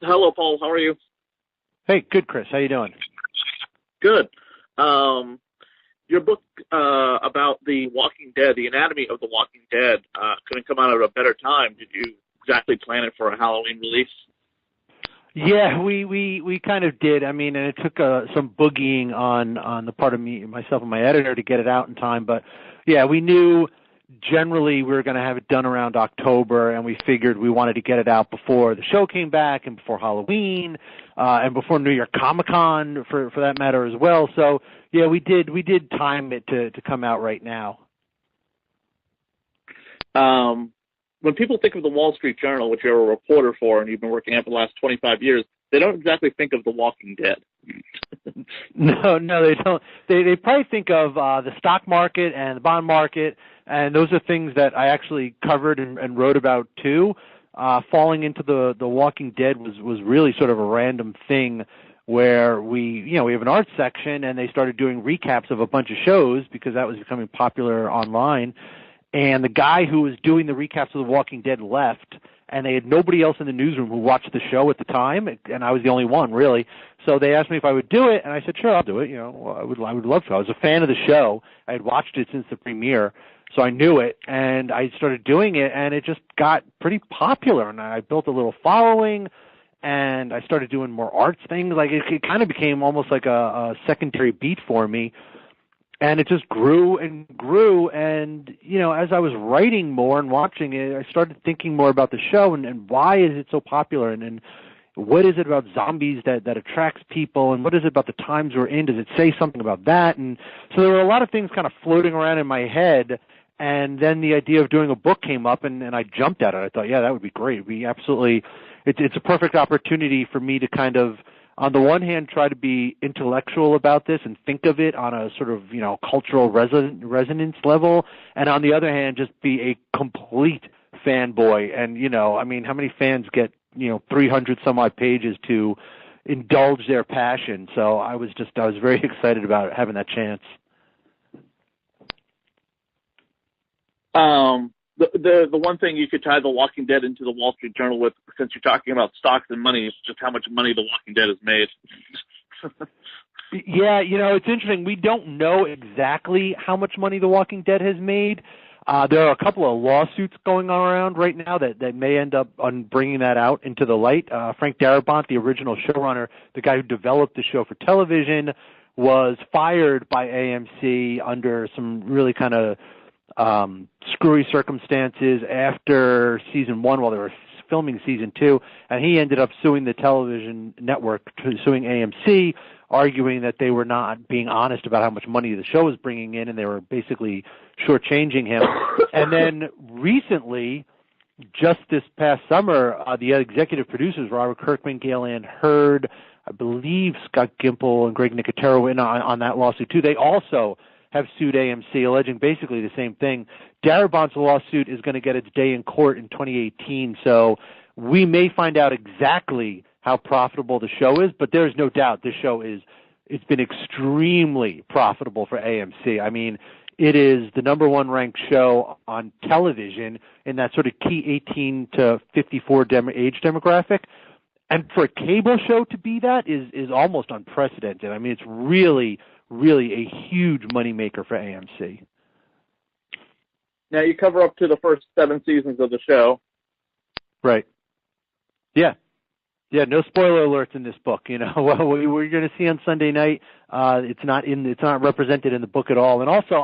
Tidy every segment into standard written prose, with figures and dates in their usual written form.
Hello, Paul. How are you? Hey, good, Chris. How you doing? Good. Your book about the Walking Dead, the anatomy of the Walking Dead, couldn't come out at a better time. Did you exactly plan it for a Halloween release? Yeah, we kind of did. I mean, and it took some boogieing on the part of myself and my editor to get it out in time. But yeah, we knew generally we were going to have it done around October, and we figured we wanted to get it out before the show came back and before Halloween and before New York Comic Con, for that matter as well. So yeah, we did time it to come out right now. When people think of the Wall Street Journal, which you're a reporter for and you've been working at for the last 25 years, they don't exactly think of The Walking Dead. No, they don't. They probably think of the stock market and the bond market, and those are things that I actually covered and wrote about too. Falling into the Walking Dead was really sort of a random thing where we have an art section, and they started doing recaps of a bunch of shows because that was becoming popular online. And the guy who was doing the recaps of The Walking Dead left, and they had nobody else in the newsroom who watched the show at the time, and I was the only one, really. So they asked me if I would do it, and I said, sure, I'll do it. I would love to. I was a fan of the show. I had watched it since the premiere, so I knew it, and I started doing it, and it just got pretty popular, and I built a little following, and I started doing more arts things. Like it kind of became almost like a secondary beat for me. And it just grew and grew, and, as I was writing more and watching it, I started thinking more about the show and why is it so popular, and what is it about zombies that attracts people, and what is it about the times we're in? Does it say something about that? And so there were a lot of things kind of floating around in my head, and then the idea of doing a book came up, and I jumped at it. I thought, yeah, that would be great. It's a perfect opportunity for me to kind of, on the one hand, try to be intellectual about this and think of it on a sort of, cultural resonance level, and on the other hand, just be a complete fanboy. And, how many fans get, 300 some odd pages to indulge their passion? So I was very excited about having that chance. The one thing you could tie The Walking Dead into the Wall Street Journal with, since you're talking about stocks and money, is just how much money The Walking Dead has made. Yeah, it's interesting. We don't know exactly how much money The Walking Dead has made. There are a couple of lawsuits going on around right now that may end up on bringing that out into the light. Frank Darabont, the original showrunner, the guy who developed the show for television, was fired by AMC under some really kind of screwy circumstances after season 1 while they were filming season 2, and he ended up suing the television network, suing AMC, arguing that they were not being honest about how much money the show was bringing in, and they were basically shortchanging him. And then recently, just this past summer, the executive producers, Robert Kirkman, Gail Ann Hurd, I believe Scott Gimple and Greg Nicotero were in on that lawsuit too. They also have sued AMC, alleging basically the same thing. Darabont's lawsuit is going to get its day in court in 2018, so we may find out exactly how profitable the show is, but there's no doubt this show it's been extremely profitable for AMC. I mean, it is the number 1 ranked show on television in that sort of key 18 to 54 age demographic. And for a cable show to be that is almost unprecedented. I mean, it's really a huge moneymaker for AMC. Now, you cover up to the first 7 seasons of the show. Right. Yeah. Yeah, no spoiler alerts in this book. What we're going to see on Sunday night, it's not represented in the book at all. And also,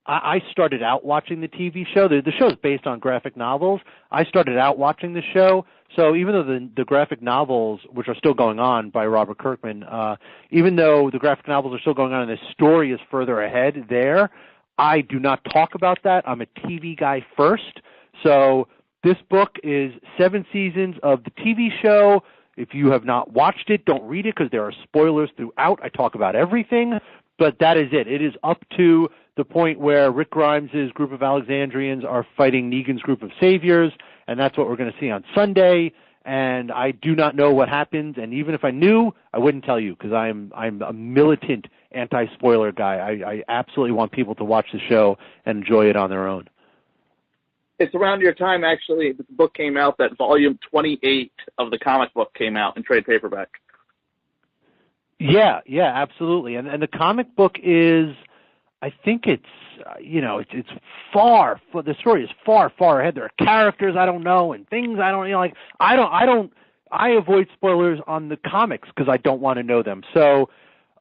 I started out watching the TV show. The show is based on graphic novels. I started out watching the show, so even though the graphic novels, which are still going on by Robert Kirkman, even though the graphic novels are still going on and the story is further ahead there, I do not talk about that. I'm a TV guy first. So this book is 7 seasons of the TV show. If you have not watched it, don't read it because there are spoilers throughout. I talk about everything, but that is it. It is up to the point where Rick Grimes' group of Alexandrians are fighting Negan's group of saviors, and that's what we're going to see on Sunday. And I do not know what happens, and even if I knew, I wouldn't tell you because I'm a militant anti-spoiler guy. I absolutely want people to watch the show and enjoy it on their own. It's around your time, actually, the book came out, that volume 28 of the comic book came out in trade paperback. Yeah, absolutely. And the comic book is, I think it's, it's far, the story is far, far ahead. There are characters I don't know and things I don't, like, I avoid spoilers on the comics because I don't want to know them. So,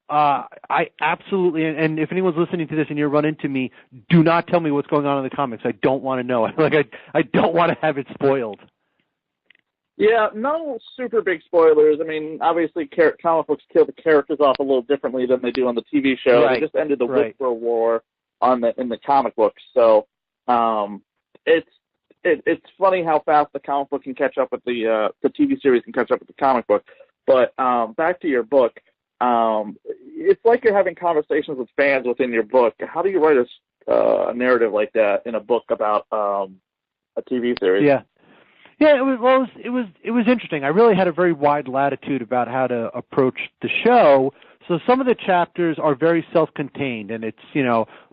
I absolutely, and if anyone's listening to this and you run into me, do not tell me what's going on in the comics. I don't want to know. Like, I don't want to have it spoiled. Yeah, no super big spoilers. I mean, obviously, comic books kill the characters off a little differently than they do on the TV show. Right. They just ended the Whisper War in the comic books. So, it's funny how fast the comic book can catch up with the TV series can catch up with the comic book. But back to your book, it's like you're having conversations with fans within your book. How do you write a narrative like that in a book about a TV series? Yeah, it was interesting. I really had a very wide latitude about how to approach the show. So some of the chapters are very self-contained, and it's,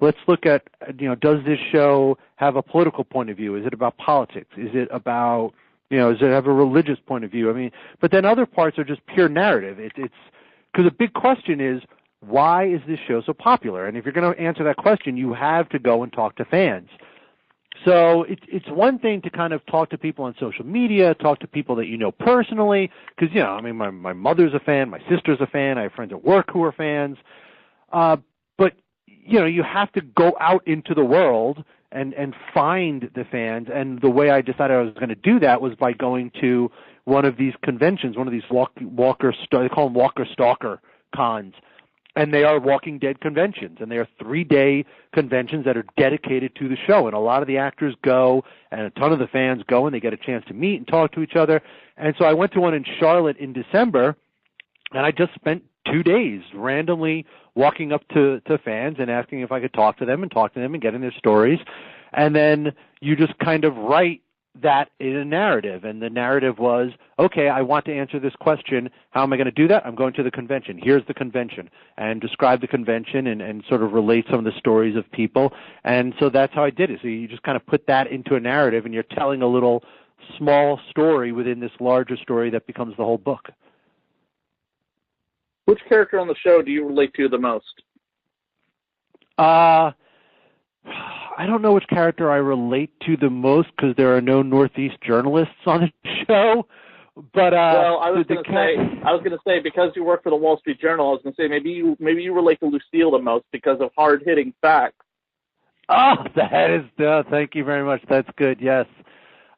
let's look at, does this show have a political point of view? Is it about politics? Is it about, does it have a religious point of view? I mean, but then other parts are just pure narrative. It's because the big question is, why is this show so popular? And if you're going to answer that question, you have to go and talk to fans. So it's one thing to kind of talk to people on social media, talk to people that you know personally, because, my mother's a fan, my sister's a fan, I have friends at work who are fans. But, you have to go out into the world and find the fans. And the way I decided I was going to do that was by going to one of these conventions, one of these they call them Walker Stalker cons. And they are Walking Dead conventions, and they are 3-day conventions that are dedicated to the show. And a lot of the actors go, and a ton of the fans go, and they get a chance to meet and talk to each other. And so I went to one in Charlotte in December, and I just spent 2 days randomly walking up to fans and asking if I could talk to them and getting their stories. And then you just kind of write that in a narrative, and the narrative was, okay, I want to answer this question. How am I going to do that? I'm going to the convention. Here's the convention, and describe the convention and sort of relate some of the stories of people. And so that's how I did it. So you just kind of put that into a narrative, and you're telling a little small story within this larger story that becomes the whole book. Which character on the show do you relate to the most? I don't know which character I relate to the most because there are no Northeast journalists on the show. But well, I was going to say because you work for the Wall Street Journal, I was going to say maybe you relate to Lucille the most because of hard-hitting facts. Oh, that is thank you very much. That's good. Yes,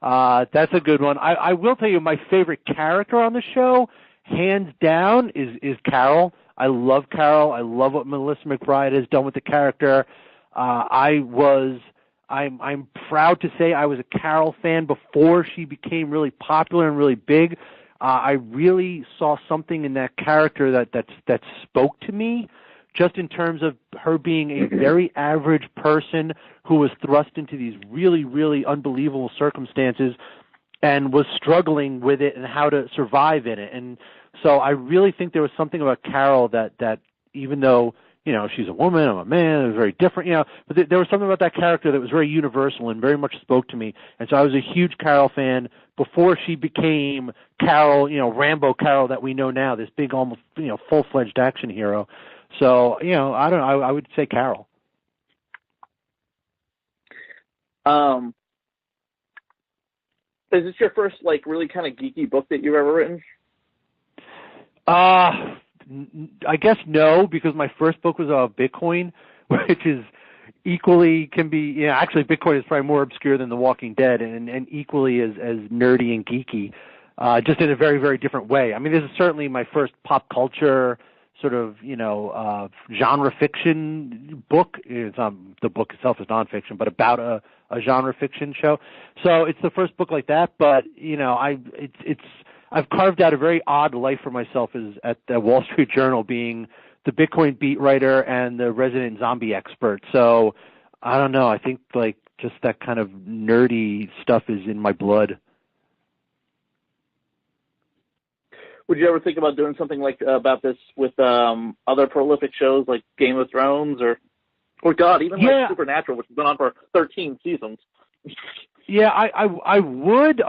that's a good one. I will tell you my favorite character on the show, hands down, is Carol. I love Carol. I love what Melissa McBride has done with the character. I'm proud to say I was a Carol fan before she became really popular and really big. I really saw something in that character that spoke to me, just in terms of her being a very average person who was thrust into these really, really unbelievable circumstances and was struggling with it and how to survive in it. And so I really think there was something about Carol that even though, she's a woman, I'm a man, it was very different, but there was something about that character that was very universal and very much spoke to me. And so I was a huge Carol fan before she became Carol, Rambo Carol that we know now, this big, almost, full-fledged action hero. So, I don't know, I would say Carol. Is this your first, really kind of geeky book that you've ever written? I guess no, because my first book was about Bitcoin, which is equally can be, actually Bitcoin is probably more obscure than The Walking Dead and equally as nerdy and geeky, just in a very, very different way. I mean, this is certainly my first pop culture sort of, genre fiction book. The book itself is nonfiction, but about a genre fiction show. So it's the first book like that, but, I've carved out a very odd life for myself at the Wall Street Journal, being the Bitcoin beat writer and the resident zombie expert. So I don't know. I think just that kind of nerdy stuff is in my blood. Would you ever think about doing something about this with other prolific shows like Game of Thrones or God, even like Supernatural, which has been on for 13 seasons? Yeah, I would.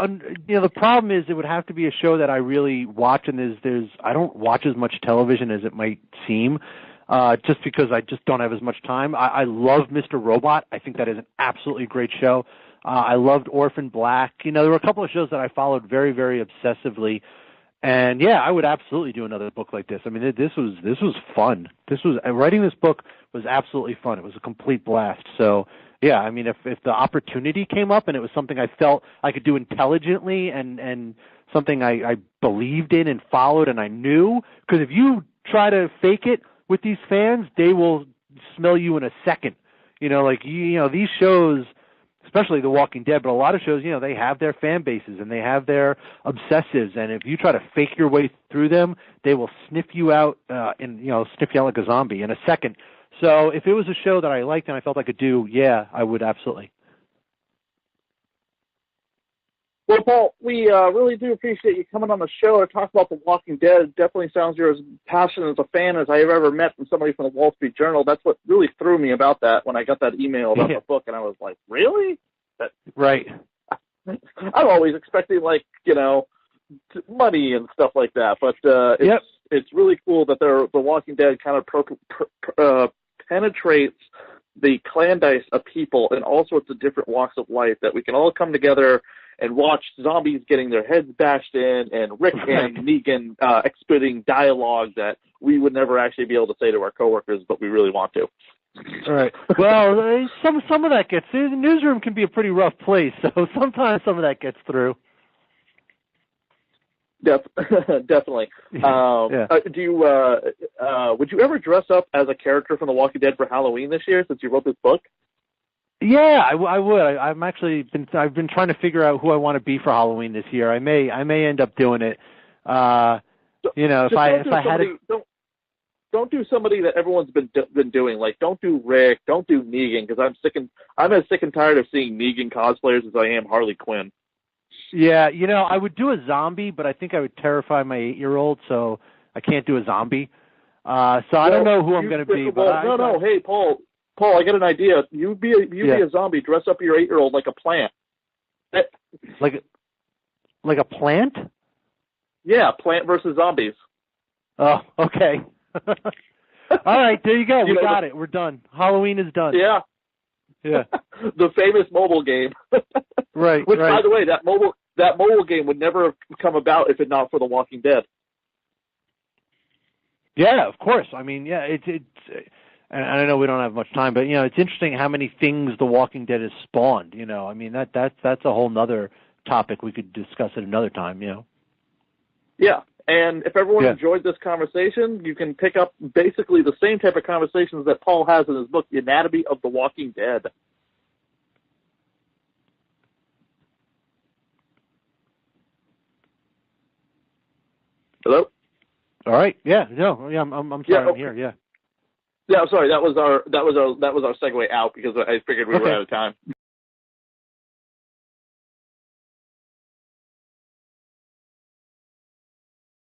The problem is it would have to be a show that I really watch, and there's I don't watch as much television as it might seem, just because I just don't have as much time. I love Mr. Robot. I think that is an absolutely great show. I loved Orphan Black. There were a couple of shows that I followed very, very obsessively, and yeah, I would absolutely do another book like this. I mean, this was fun. Writing this book was absolutely fun. It was a complete blast. So. Yeah, I mean, if the opportunity came up and it was something I felt I could do intelligently and something I believed in and followed and I knew, because if you try to fake it with these fans, they will smell you in a second. These shows, especially The Walking Dead, but a lot of shows, they have their fan bases and they have their obsessives, and if you try to fake your way through them, they will sniff you out sniff you out like a zombie in a second. So if it was a show that I liked and I felt I could do, yeah, I would absolutely. Well, Paul, we really do appreciate you coming on the show to talk about The Walking Dead. It definitely sounds you're as passionate as a fan as I've ever met from somebody from the Wall Street Journal. That's what really threw me about that when I got that email about the book, and I was like, really? Right. I'm always expecting, money and stuff like that, but it's really cool that The Walking Dead kind of penetrates the clan-dice of people in all sorts of different walks of life, that we can all come together and watch zombies getting their heads bashed in and Rick and Negan exhibiting dialogue that we would never actually be able to say to our coworkers, but we really want to. All right. Well, some of that gets through. The newsroom can be a pretty rough place, so sometimes some of that gets through. Definitely. Would you ever dress up as a character from The Walking Dead for Halloween this year, since you wrote this book? Yeah, I would. I've been trying to figure out who I want to be for Halloween this year. I may end up doing it. Don't do somebody that everyone's been doing. Like, don't do Rick, don't do Negan, because I'm as sick and tired of seeing Negan cosplayers as I am Harley Quinn. Yeah, I would do a zombie, but I think I would terrify my 8-year-old, so I can't do a zombie. I don't know who I'm going to be. But hey, Paul, I got an idea. You be a zombie. Dress up your 8-year-old like a plant. Like a plant? Yeah, Plant versus Zombies. Oh, okay. All right, there you go. We got it. We're done. Halloween is done. Yeah. Yeah. The famous mobile game. Right. Which, by the way, that mobile game would never have come about if it not for The Walking Dead. Yeah, of course. I mean, yeah, it's and I know we don't have much time, but it's interesting how many things The Walking Dead has spawned. I mean that's a whole nother topic we could discuss at another time. Yeah, and if everyone enjoyed this conversation, you can pick up basically the same type of conversations that Paul has in his book, The Anatomy of the Walking Dead. Hello? All right. Yeah. No. Yeah. I'm sorry. I'm here. Yeah. Yeah. Sorry. That was our segue out because I figured we were out of time.